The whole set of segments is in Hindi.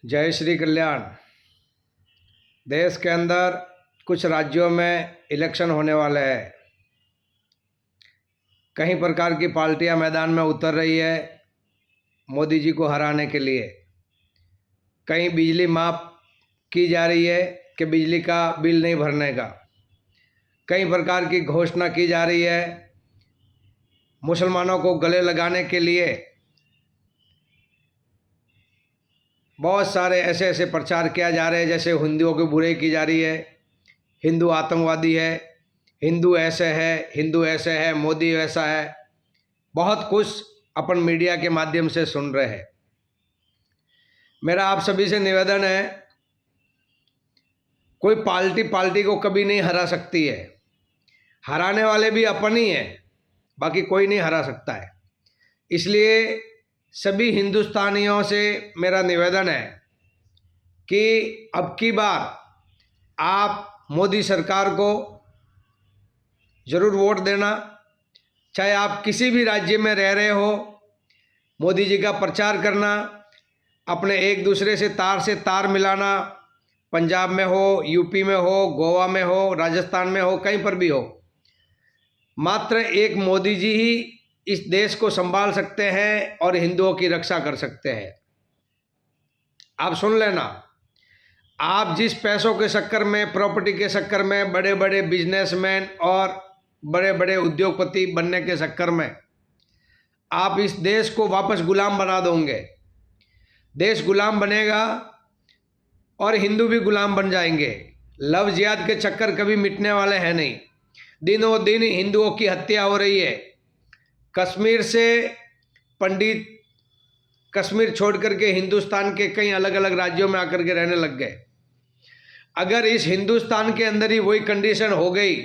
जय श्री कल्याण। देश के अंदर कुछ राज्यों में इलेक्शन होने वाले हैं। कई प्रकार की पार्टियां मैदान में उतर रही है मोदी जी को हराने के लिए। कहीं बिजली माफ की जा रही है कि बिजली का बिल नहीं भरने का। कई प्रकार की घोषणा की जा रही है मुसलमानों को गले लगाने के लिए। बहुत सारे ऐसे ऐसे प्रचार किया जा रहे हैं जैसे हिंदुओं की बुराई की जा रही है, हिंदू आतंकवादी है, हिंदू ऐसे है, हिंदू ऐसे है, मोदी वैसा है। बहुत कुछ अपन मीडिया के माध्यम से सुन रहे हैं। मेरा आप सभी से निवेदन है, कोई पार्टी को कभी नहीं हरा सकती है। हराने वाले भी अपन ही हैं, बाकी कोई नहीं हरा सकता है। इसलिए सभी हिंदुस्तानियों से मेरा निवेदन है कि अब की बार आप मोदी सरकार को ज़रूर वोट देना। चाहे आप किसी भी राज्य में रह रहे हो, मोदी जी का प्रचार करना, अपने एक दूसरे से तार मिलाना। पंजाब में हो, यूपी में हो, गोवा में हो, राजस्थान में हो, कहीं पर भी हो, मात्र एक मोदी जी ही इस देश को संभाल सकते हैं और हिंदुओं की रक्षा कर सकते हैं। आप सुन लेना, आप जिस पैसों के चक्कर में, प्रॉपर्टी के चक्कर में, बड़े बड़े बिजनेसमैन और बड़े बड़े उद्योगपति बनने के चक्कर में आप इस देश को वापस गुलाम बना दोगे। देश गुलाम बनेगा और हिंदू भी गुलाम बन जाएंगे। लव जिहाद के चक्कर कभी मिटने वाले हैं नहीं। दिनों दिन हिंदुओं की हत्या हो रही है। कश्मीर से पंडित कश्मीर छोड़ करके हिंदुस्तान के कई अलग अलग राज्यों में आकर के रहने लग गए। अगर इस हिंदुस्तान के अंदर ही वही कंडीशन हो गई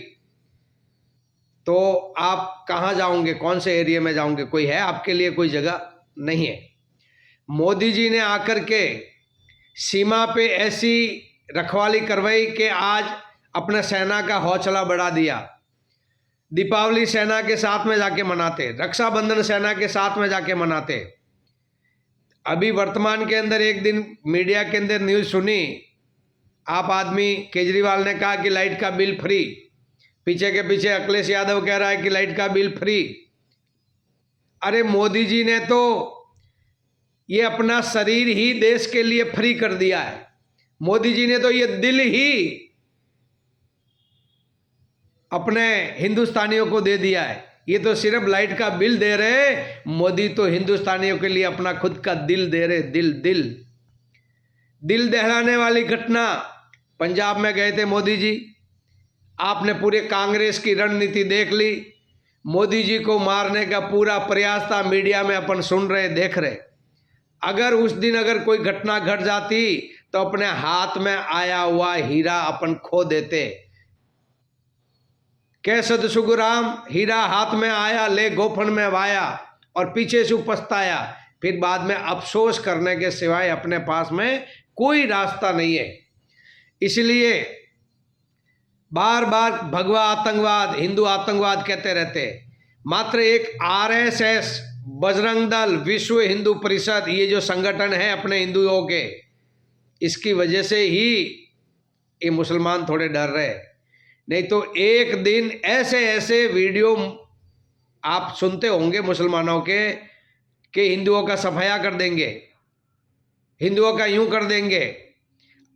तो आप कहाँ जाओगे, कौन से एरिया में जाओगे? कोई है आपके लिए? कोई जगह नहीं है। मोदी जी ने आकर के सीमा पे ऐसी रखवाली करवाई कि आज अपने सेना का हौसला बढ़ा दिया। दीपावली सेना के साथ में जाके मनाते, रक्षाबंधन सेना के साथ में जाके मनाते। अभी वर्तमान के अंदर एक दिन मीडिया के अंदर न्यूज़ सुनी, आप आदमी केजरीवाल ने कहा कि लाइट का बिल फ्री। पीछे के पीछे अखिलेश यादव कह रहा है कि लाइट का बिल फ्री। अरे मोदी जी ने तो ये अपना शरीर ही देश के लिए फ्री कर दिया है। मोदी जी ने तो ये दिल ही अपने हिंदुस्तानियों को दे दिया है। ये तो सिर्फ लाइट का बिल दे रहे, मोदी तो हिंदुस्तानियों के लिए अपना खुद का दिल दे रहे। दिल दहलाने वाली घटना। पंजाब में गए थे मोदी जी, आपने पूरे कांग्रेस की रणनीति देख ली। मोदी जी को मारने का पूरा प्रयास था, मीडिया में अपन सुन रहे, देख रहे। अगर उस दिन अगर कोई घटना घट जाती तो अपने हाथ में आया हुआ हीरा अपन खो देते। कैसद सुगुराम, हीरा हाथ में आया, ले गोफन में वाया, और पीछे से पछताया। फिर बाद में अफसोस करने के सिवाय अपने पास में कोई रास्ता नहीं है। इसलिए बार बार भगवा आतंकवाद, हिंदू आतंकवाद कहते रहते। मात्र एक आरएसएस, बजरंग दल, विश्व हिंदू परिषद, ये जो संगठन है अपने हिंदुओं के, इसकी वजह से ही ये मुसलमान थोड़े डर रहे। नहीं तो एक दिन ऐसे ऐसे वीडियो आप सुनते होंगे मुसलमानों के कि हिंदुओं का सफाया कर देंगे, हिंदुओं का यूं कर देंगे।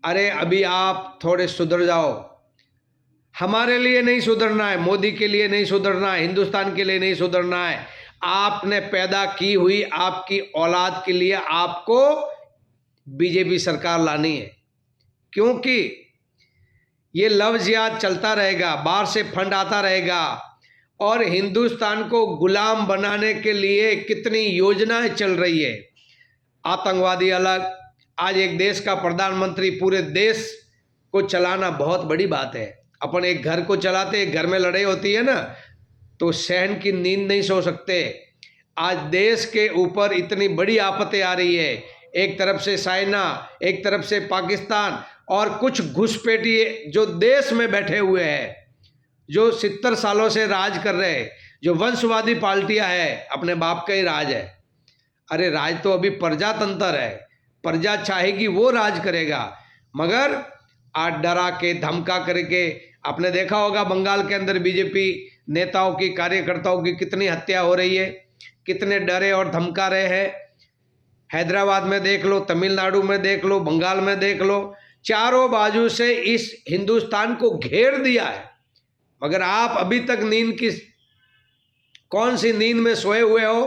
अरे अभी आप थोड़े सुधर जाओ। हमारे लिए नहीं सुधरना है, मोदी के लिए नहीं सुधरना है, हिंदुस्तान के लिए नहीं सुधरना है। आपने पैदा की हुई आपकी औलाद के लिए आपको बीजेपी सरकार लानी है, क्योंकि ये लव जिहाद चलता रहेगा, बाहर से फंड आता रहेगा और हिंदुस्तान को गुलाम बनाने के लिए कितनी योजनाएं चल रही है। आतंकवादी अलग, आज एक देश का प्रधानमंत्री पूरे देश को चलाना बहुत बड़ी बात है। अपन एक घर को चलाते, एक घर में लड़ाई होती है ना, तो सहन की नींद नहीं सो सकते। आज देश के ऊपर इतनी बड़ी आफतें आ रही है, एक तरफ से चाइना, एक तरफ से पाकिस्तान, और कुछ घुसपैठिए जो देश में बैठे हुए हैं, जो 70 सालों से राज कर रहे हैं, जो वंशवादी पार्टियां हैं, अपने बाप का ही राज है। अरे राज तो अभी प्रजातंत्र है। प्रजा चाहेगी वो राज करेगा। मगर आज डरा के धमका करके, आपने देखा होगा बंगाल के अंदर बीजेपी नेताओं की, कार्यकर्ताओं की कितनी हत्या हो रही है, कितने डरे और धमका रहे हैं। हैदराबाद में देख लो, तमिलनाडु में देख लो, बंगाल में देख लो, चारों बाजू से इस हिंदुस्तान को घेर दिया है। मगर आप अभी तक कौन सी नींद में सोए हुए हो?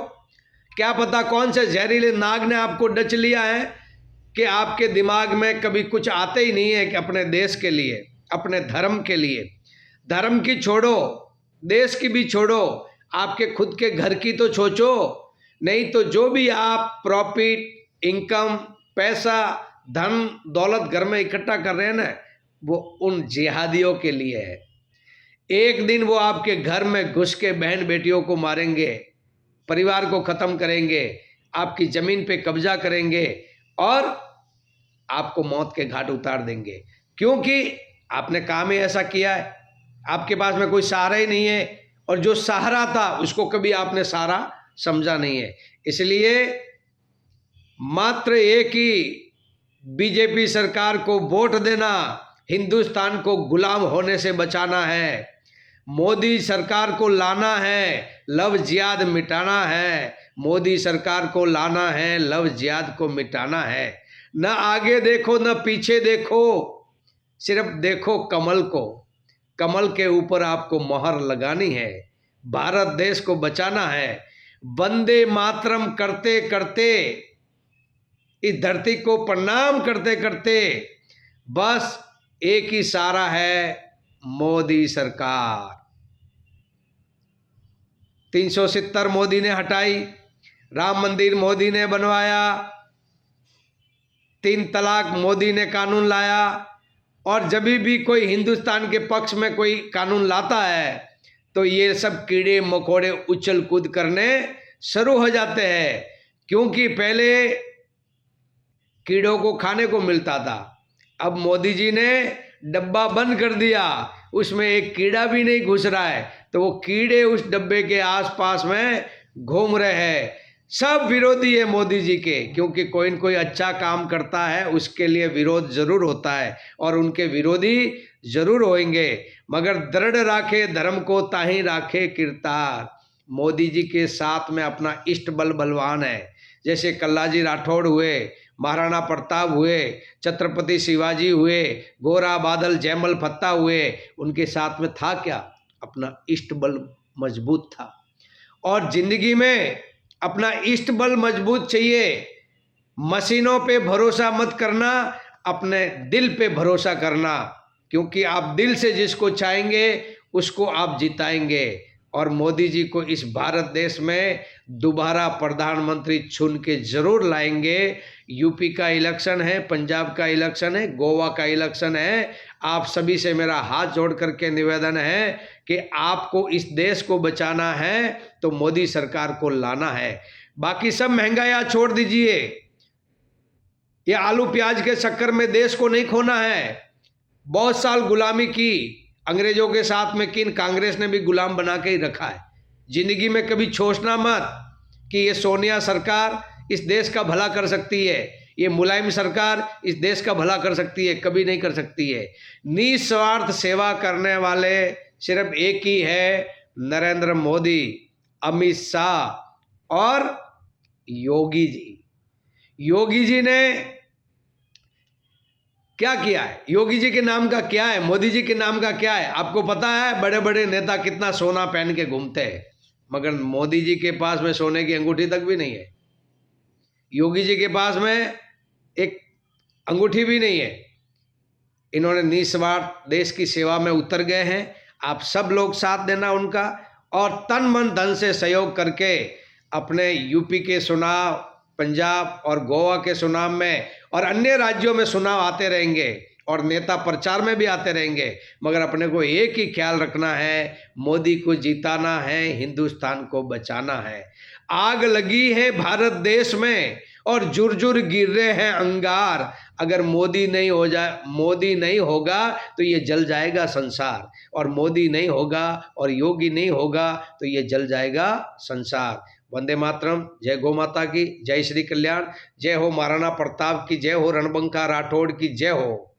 क्या पता कौन से जहरीले नाग ने आपको डच लिया है कि आपके दिमाग में कभी कुछ आते ही नहीं है कि अपने देश के लिए, अपने धर्म के लिए, धर्म की छोड़ो, देश की भी छोड़ो, आपके खुद के घर की तो सोचो। नहीं तो जो भी आप प्रॉफिट, इनकम, पैसा, धन दौलत घर में इकट्ठा कर रहे हैं ना, वो उन जिहादियों के लिए है। एक दिन वो आपके घर में घुस के बहन बेटियों को मारेंगे, परिवार को खत्म करेंगे, आपकी जमीन पे कब्जा करेंगे और आपको मौत के घाट उतार देंगे, क्योंकि आपने काम ही ऐसा किया है। आपके पास में कोई सहारा ही नहीं है, और जो सहारा था उसको कभी आपने सहारा समझा नहीं है। इसलिए मात्र एक ही बीजेपी सरकार को वोट देना, हिंदुस्तान को गुलाम होने से बचाना है। मोदी सरकार को लाना है, लव जिहाद मिटाना है। मोदी सरकार को लाना है, लव जिहाद को मिटाना है। न आगे देखो न पीछे देखो, सिर्फ देखो कमल को। कमल के ऊपर आपको मोहर लगानी है, भारत देश को बचाना है। वंदे मातरम करते करते, इस धरती को प्रणाम करते करते बस एक ही सहारा है, मोदी सरकार। 370 मोदी ने हटाई, राम मंदिर मोदी ने बनवाया, 3 तलाक मोदी ने कानून लाया। और जब भी कोई हिंदुस्तान के पक्ष में कोई कानून लाता है तो ये सब कीड़े मकोड़े उछल कूद करने शुरू हो जाते हैं, क्योंकि पहले कीड़ों को खाने को मिलता था। अब मोदी जी ने डब्बा बंद कर दिया, उसमें एक कीड़ा भी नहीं घुस रहा है, तो वो कीड़े उस डब्बे के आसपास में घूम रहे हैं। सब विरोधी है मोदी जी के, क्योंकि कोई न कोई अच्छा काम करता है उसके लिए विरोध जरूर होता है और उनके विरोधी जरूर होंगे। मगर दृढ़ राखे धर्म को ताही राखे किरतार। मोदी जी के साथ में अपना इष्ट बल बलवान है, जैसे कल्लाजी राठौड़ हुए, महाराणा प्रताप हुए, छत्रपति शिवाजी हुए, गोरा बादल जयमल फत्ता हुए। उनके साथ में था क्या? अपना इष्ट बल मजबूत था। और जिंदगी में अपना इष्ट बल मजबूत चाहिए। मशीनों पे भरोसा मत करना, अपने दिल पे भरोसा करना, क्योंकि आप दिल से जिसको चाहेंगे उसको आप जिताएंगे। और मोदी जी को इस भारत देश में दोबारा प्रधानमंत्री चुन के जरूर लाएंगे। यूपी का इलेक्शन है, पंजाब का इलेक्शन है, गोवा का इलेक्शन है। आप सभी से मेरा हाथ जोड़ करके निवेदन है कि आपको इस देश को बचाना है तो मोदी सरकार को लाना है। बाकी सब महंगाई छोड़ दीजिए, ये आलू प्याज के चक्कर में देश को नहीं खोना है। बहुत साल गुलामी की अंग्रेजों के साथ में, किन कांग्रेस ने भी गुलाम बना के ही रखा है। जिंदगी में कभी सोचना मत कि ये सोनिया सरकार इस देश का भला कर सकती है, ये मुलायम सरकार इस देश का भला कर सकती है, कभी नहीं कर सकती है। निस्वार्थ सेवा करने वाले सिर्फ एक ही है, नरेंद्र मोदी, अमित शाह और योगी जी। योगी जी ने क्या किया है? योगी जी के नाम का क्या है? मोदी जी के नाम का क्या है? आपको पता है? बड़े बड़े नेता कितना सोना पहन के घूमते हैं, मगर मोदी जी के पास में सोने की अंगूठी तक भी नहीं है। योगी जी के पास में एक अंगूठी भी नहीं है। इन्होंने निस्वार्थ देश की सेवा में उतर गए हैं। आप सब लोग साथ देना उनका, और तन मन धन से सहयोग करके अपने यूपी के चुनाव, पंजाब और गोवा के चुनाव में और अन्य राज्यों में चुनाव आते रहेंगे और नेता प्रचार में भी आते रहेंगे, मगर अपने को एक ही ख्याल रखना है, मोदी को जिताना है, हिंदुस्तान को बचाना है। आग लगी है भारत देश में और जुरजुर गिर रहे हैं अंगार। अगर मोदी नहीं होगा तो ये जल जाएगा संसार, और मोदी नहीं होगा और योगी नहीं होगा तो ये जल जाएगा संसार। वंदे मातरम। जय गौ माता की, जय श्री कल्याण, जय हो महाराणा प्रताप की, जय हो रणबंका राठौड़ की, जय हो।